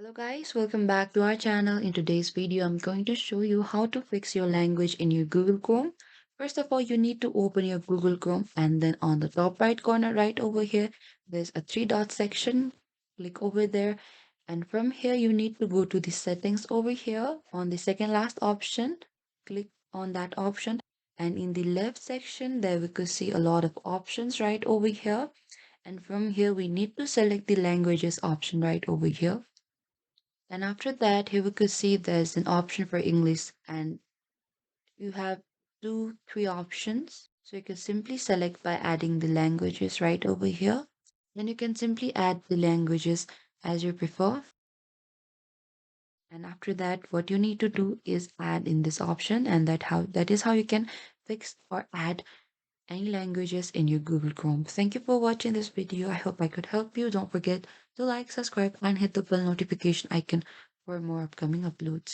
Hello guys, welcome back to our channel. In today's video, I'm going to show you how to fix your language in your Google Chrome. First of all, you need to open your Google Chrome and then on the top right corner right over here, there's a three dot section. Click over there and from here you need to go to the settings over here on the second last option. Click on that option and in the left section there we could see a lot of options right over here. And from here we need to select the languages option right over here. And after that, here we could see there's an option for English and you have three options. So you can simply select by adding the languages right over here. Then you can simply add the languages as you prefer. And after that, what you need to do is add in this option and that is how you can fix or add any languages in your Google Chrome. Thank you for watching this video. I hope I could help you. Don't forget to like, subscribe, and hit the bell notification icon for more upcoming uploads.